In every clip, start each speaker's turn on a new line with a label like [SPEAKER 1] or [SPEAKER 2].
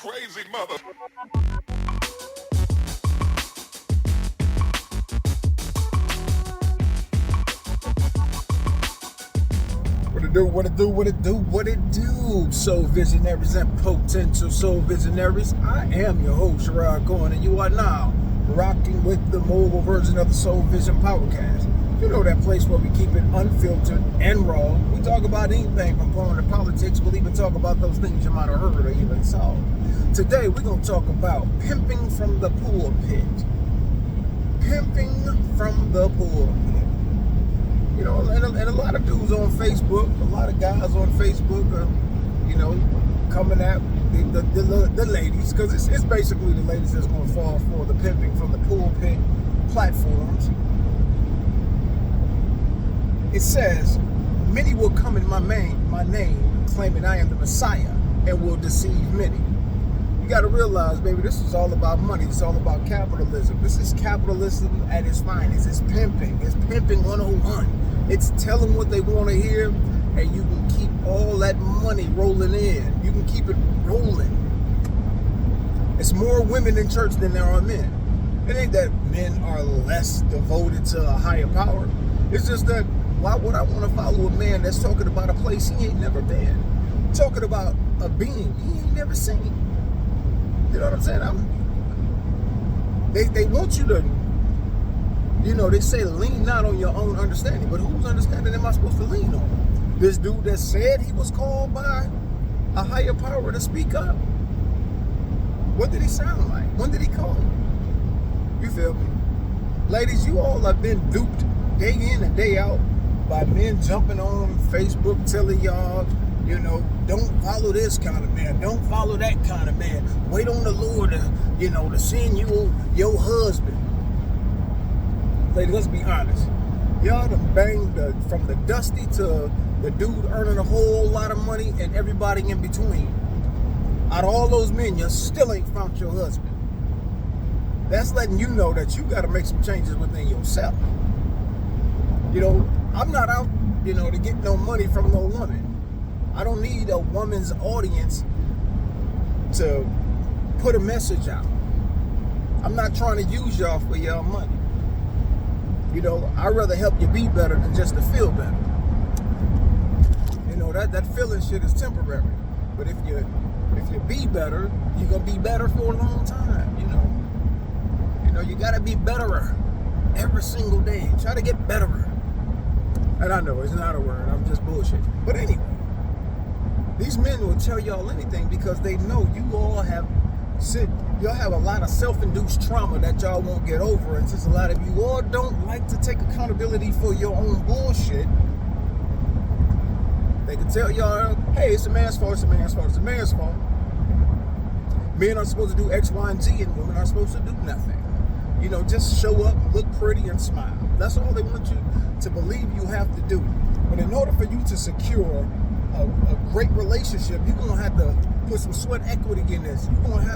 [SPEAKER 1] crazy mother. What it do? Soul visionaries and potential soul visionaries. I am your host, Sherrod Cohen, and you are now rocking with the mobile version of the Soul Vision Podcast. You know that place where we keep it unfiltered and raw. We talk about anything from porn to politics. We'll even talk about those things you might have heard or even saw. Today, we're going to talk about pimping from the pulpit. Pimping from the pulpit. You know, and a lot of dudes on Facebook, a lot of guys on Facebook are, coming at the ladies, because it's basically the ladies that's going to fall for the pimping from the pulpit platforms. It says, many will come in my name, claiming I am the Messiah, and will deceive many. You got to realize, baby, this is all about money. It's all about capitalism. This is capitalism at its finest. It's pimping. It's pimping 101. It's telling what they want to hear, and you can keep all that money rolling in. You can keep it rolling. It's more women in church than there are men. It ain't that men are less devoted to a higher power. It's just that, why would I want to follow a man that's talking about a place he ain't never been? Talking about a being he ain't never seen. You know what I'm saying? They want you to, they say lean not on your own understanding, but whose understanding am I supposed to lean on? This dude that said he was called by a higher power to speak up? What did he sound like? When did he call? You feel me? Ladies, you all have been duped day in and day out by men jumping on Facebook telling y'all, don't follow this kind of man. Don't follow that kind of man. Wait on the Lord to send you your husband. Lady, let's be honest. Y'all done banged from the dusty to the dude earning a whole lot of money and everybody in between. Out of all those men, you still ain't found your husband. That's letting you know that you got to make some changes within yourself. I'm not out, to get no money from no woman. I don't need a woman's audience to put a message out. I'm not trying to use y'all for y'all money. I'd rather help you be better than just to feel better. That feeling shit is temporary. But if you be better, you're gonna be better for a long time. You gotta be betterer every single day. Try to get betterer. And I know it's not a word. I'm just bullshit. But anyway. These men will tell y'all anything because they know y'all have a lot of self-induced trauma that y'all won't get over. And since a lot of you all don't like to take accountability for your own bullshit, they can tell y'all, hey, it's a man's fault, it's a man's fault, it's a man's fault. Men are supposed to do X, Y, and Z, and women are supposed to do nothing. Just show up, look pretty, and smile. That's all they want you to believe you have to do. But in order for you to secure a great relationship, you're gonna have to put some sweat equity in this. You're gonna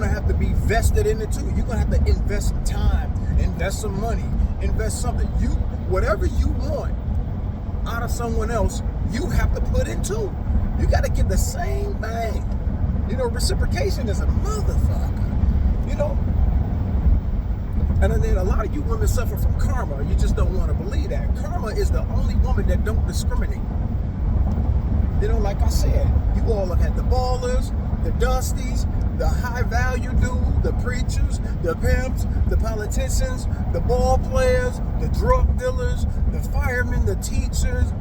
[SPEAKER 1] have to be vested in it too. You're gonna have to invest some time, invest some money, invest something. Whatever you want out of someone else, you have to put in too. You got to give the same thing. Reciprocation is a motherfucker. And then a lot of you women suffer from karma. You just don't want to believe that. Karma is the only woman that don't discriminate. Like I said, you all have had the ballers, the dusties, the high value dudes, the preachers, the pimps, the politicians, the ball players, the drug dealers, the firemen, the teachers.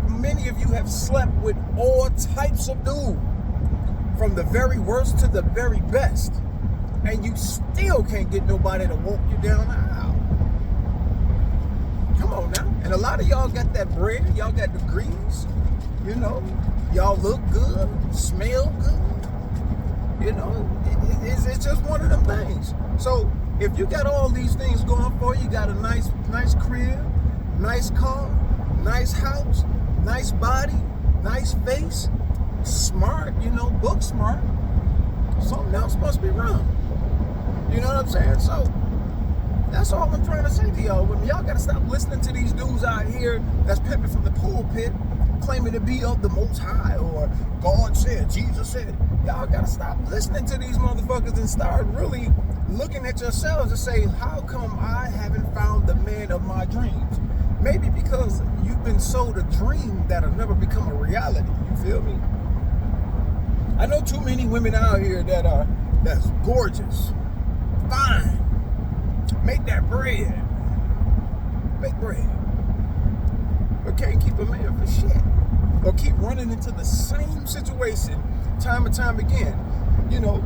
[SPEAKER 1] Many of you have slept with all types of dudes, from the very worst to the very best. And you still can't get nobody to walk you down the aisle. Come on now. And a lot of y'all got that bread. Y'all got degrees. Y'all look good, smell good. It's just one of them things. So if you got all these things going for you, you got a nice crib, nice car, nice house, nice body, nice face, smart, book smart, something else must be wrong. You know what I'm saying? So that's all I'm trying to say to y'all. Y'all got to stop listening to these dudes out here that's pimping from the pulpit, claiming to be of the Most High, or God said, Jesus said. Y'all gotta stop listening to these motherfuckers and start really looking at yourselves and say, how come I haven't found the man of my dreams? Maybe because you've been sold a dream that'll never become a reality. You feel me? I know too many women out here that's gorgeous, fine, make that bread, make bread, but can't keep a man for shit, or keep running into the same situation time and time again. You know,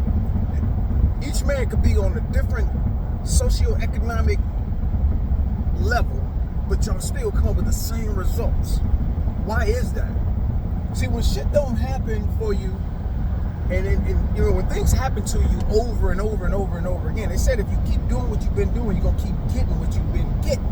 [SPEAKER 1] each man could be on a different socioeconomic level, but y'all still come up with the same results. Why is that? See, when shit don't happen for you, and you know, when things happen to you over and over and over and over again, they said if you keep doing what you've been doing, you're gonna keep getting what you've been getting.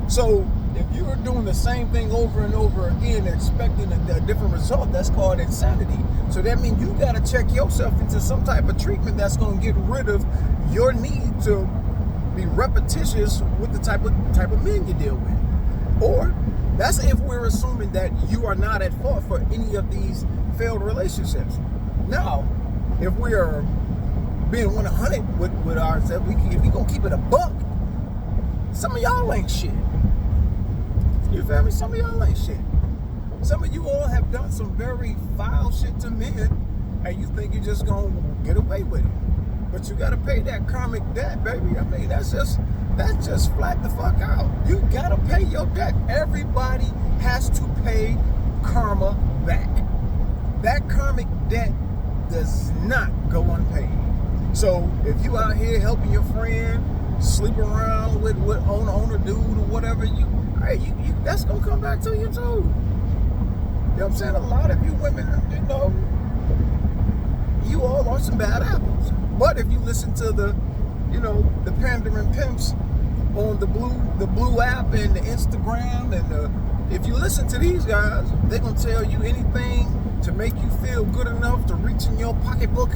[SPEAKER 1] So if you're doing the same thing over and over again, expecting a different result, that's called insanity. So that means you gotta check yourself into some type of treatment that's gonna get rid of your need to be repetitious with the type of men you deal with. Or that's if we're assuming that you are not at fault for any of these failed relationships. Now, if we are being 100 with ourselves, if we gonna keep it a buck, some of y'all ain't shit. You feel me? Some of y'all ain't shit. Some of you all have done some very foul shit to men, and you think you're just gonna get away with it. But you gotta pay that karmic debt, baby. I mean, that's just flat the fuck out. You gotta pay your debt. Everybody has to pay karma back. That karmic debt does not go unpaid. So if you out here helping your friend sleep around with on a dude or whatever, you that's gonna come back to you too. You know what I'm saying? A lot of you women, you know, you all are some bad apples. But if you listen to the pandering pimps on the blue app and the Instagram, and if you listen to these guys, they're gonna tell you anything to make you feel good enough to reach in your pocketbook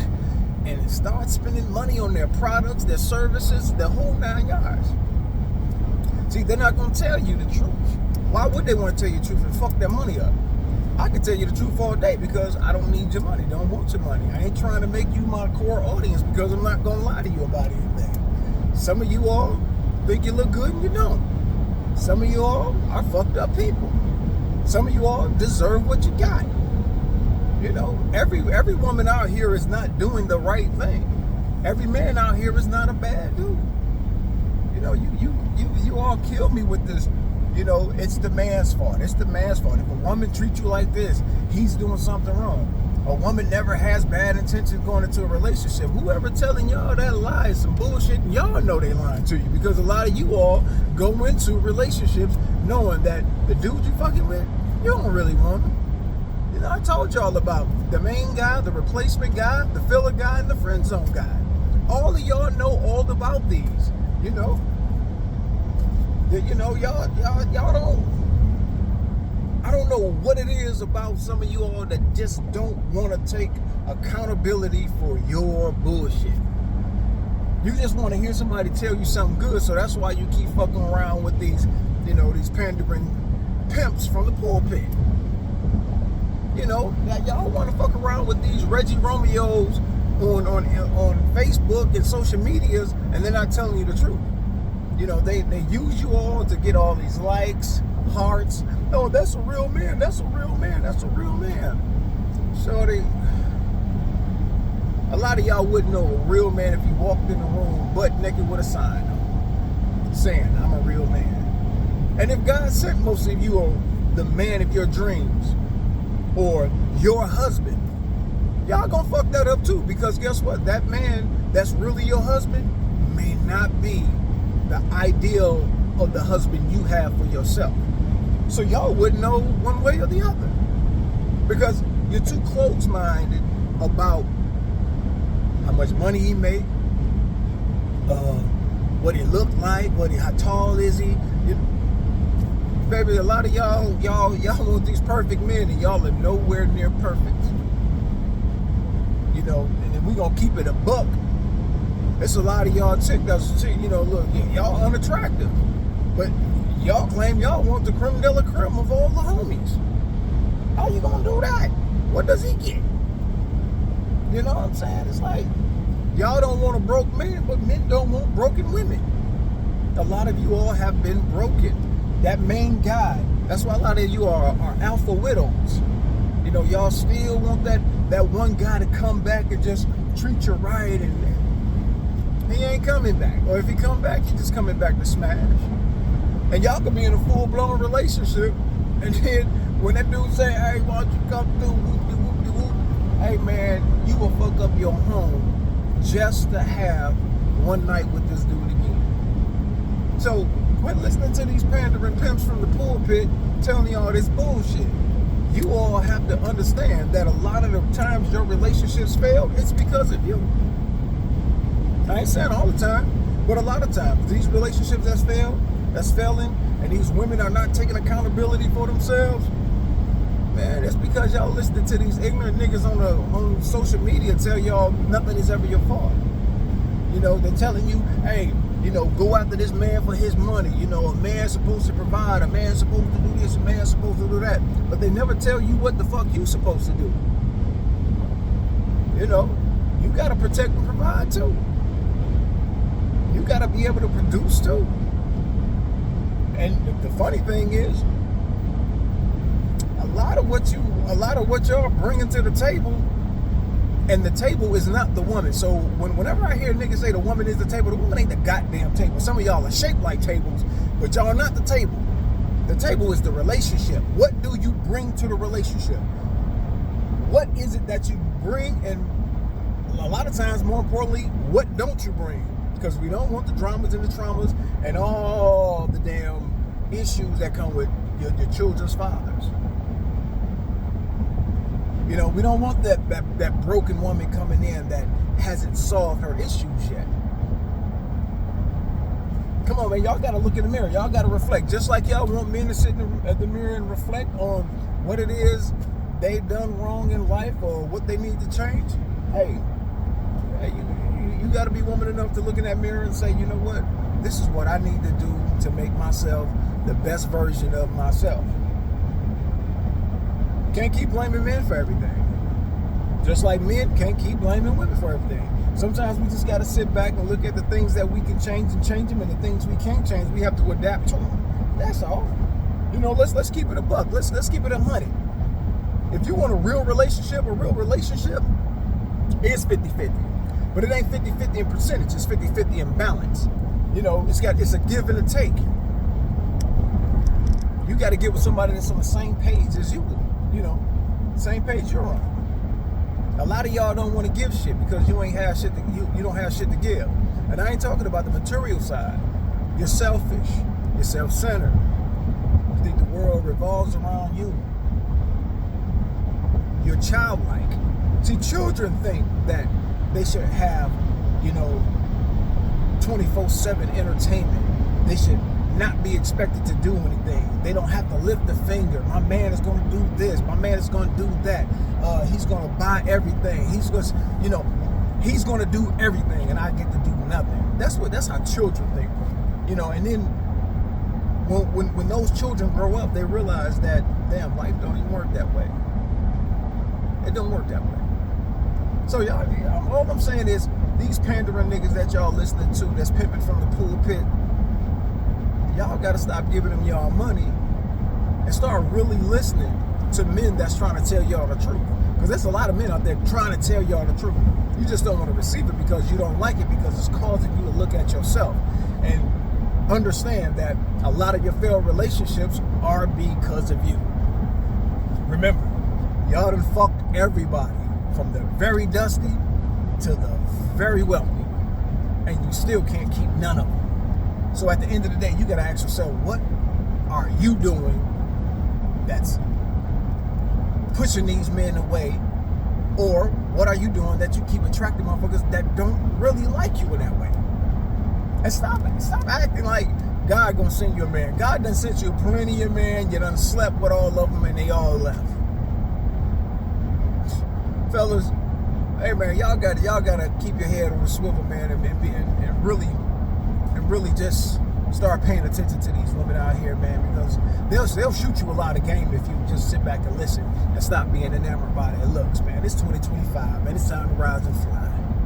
[SPEAKER 1] and start spending money on their products, their services, the whole 9 yards. See, they're not gonna tell you the truth. Why would they want to tell you the truth and fuck their money up? I can tell you the truth all day because I don't need your money, don't want your money. I ain't trying to make you my core audience because I'm not gonna lie to you about anything. Some of you all think you look good and you don't. Some of you all are fucked up people. Some of you all deserve what you got. You know, every woman out here is not doing the right thing. Every man out here is not a bad dude. You know, you all kill me with this. You know, it's the man's fault. It's the man's fault. If a woman treats you like this, he's doing something wrong. A woman never has bad intentions going into a relationship. Whoever telling y'all that lie is some bullshit, y'all know they lying to you, because a lot of you all go into relationships knowing that the dude you fucking with, you don't really want him. You know, I told y'all about the main guy, the replacement guy, the filler guy, and the friend zone guy. All of y'all know all about these. You know, y'all don't. I don't know what it is about some of you all that just don't want to take accountability for your bullshit. You just want to hear somebody tell you something good, so that's why you keep fucking around with these, these pandering pimps from the pulpit. You know, y'all want to fuck around with these Reggie Romeos on Facebook and social medias, and they're not telling you the truth. You know, they use you all to get all these likes, hearts. Oh, that's a real man. That's a real man. That's a real man. Shorty, a lot of y'all wouldn't know a real man if you walked in the room butt naked with a sign on saying, I'm a real man. And if God sent most of you on the man of your dreams or your husband, y'all gonna fuck that up too, because guess what? That man that's really your husband may not be the ideal of the husband you have for yourself. So y'all wouldn't know one way or the other, because you're too close-minded about how much money he made, what he looked like, how tall is he. Baby, a lot of y'all want these perfect men, and y'all are nowhere near perfect. You know, and if we gonna keep it a buck, it's a lot of y'all chick that's, look, y'all unattractive, but y'all claim y'all want the creme de la creme of all the homies. How you gonna do that? What does he get? You know what I'm saying? It's like, y'all don't want a broke man, but men don't want broken women. A lot of you all have been broken. That main guy. That's why a lot of you are alpha widows. You know, y'all still want that one guy to come back and just treat you right, and he ain't coming back. Or if he come back, he just coming back to smash. And y'all could be in a full-blown relationship, and then when that dude say, hey, why don't you come through, whoop-de-whoop-de-whoop, hey man, you will fuck up your home just to have one night with this dude again. So quit listening to these pandering pimps from the pulpit telling you all this bullshit. You all have to understand that a lot of the times your relationships fail, it's because of you. I ain't saying all the time, but a lot of times these relationships that's failing, and these women are not taking accountability for themselves, man, it's because y'all listening to these ignorant niggas on social media tell y'all nothing is ever your fault. You know, they're telling you, hey, you know, go after this man for his money. You know, a man's supposed to provide, a man's supposed to do this, a man's supposed to do that. But they never tell you what the fuck you supposed to do. You know, you gotta protect and provide too. You gotta be able to produce too. And the funny thing is, a lot of what y'all bringing to the table, and the table is not the woman. So whenever I hear niggas say the woman is the table, the woman ain't the goddamn table. Some of y'all are shaped like tables, but y'all are not the table. The table is the relationship. What do you bring to the relationship? What is it that you bring? And a lot of times, more importantly, what don't you bring? Because we don't want the dramas and the traumas and all the damn issues that come with your children's fathers. You know, we don't want that broken woman coming in that hasn't solved her issues yet. Come on, man. Y'all got to look in the mirror. Y'all got to reflect. Just like y'all want men to sit at the mirror and reflect on what it is they've done wrong in life or what they need to change. Hey, you got to be woman enough to look in that mirror and say, you know what? This is what I need to do to make myself the best version of myself. Can't keep blaming men for everything. Just like men can't keep blaming women for everything. Sometimes we just got to sit back and look at the things that we can change and change them, and the things we can't change, we have to adapt to them. That's all. You know, let's keep it a buck. Let's keep it 100. If you want a real relationship is 50-50. But it ain't 50-50 in percentage. It's 50-50 in balance. You know, it's a give and a take. You got to get with somebody that's on the same page as you. You know, same page you're on. A lot of y'all don't want to give shit because you ain't have shit. You don't have shit to give. And I ain't talking about the material side. You're selfish. You're self-centered. You think the world revolves around you. You're childlike. See, children think that they should have, you know, 24/7 entertainment. They should not be expected to do anything. They don't have to lift a finger. My man is going to do this. My man is going to do that. He's going to buy everything. He's going to, you know, he's going to do everything, and I get to do nothing. That's how children think, you know. And then when those children grow up, they realize that damn, life don't even work that way. It don't work that way. So y'all, all I'm saying is these pandering niggas that y'all listening to, that's pimping from the pulpit, y'all got to stop giving them y'all money and start really listening to men that's trying to tell y'all the truth. Because there's a lot of men out there trying to tell y'all the truth. You just don't want to receive it because you don't like it, because it's causing you to look at yourself and understand that a lot of your failed relationships are because of you. Remember, y'all done fucked everybody from the very dusty to the very wealthy, and you still can't keep none of them. So at the end of the day, you got to ask yourself, what are you doing that's pushing these men away? Or what are you doing that you keep attracting motherfuckers that don't really like you in that way? And stop acting like God gonna send you a man. God done sent you plenty of men. You done slept with all of them and they all left. Fellas, hey man, y'all gotta keep your head on the swivel, man, and really just start paying attention to these women out here, man, because they'll shoot you a lot of game if you just sit back and listen and stop being enamored by their looks, man. It's 2025, man. It's time to rise and fly.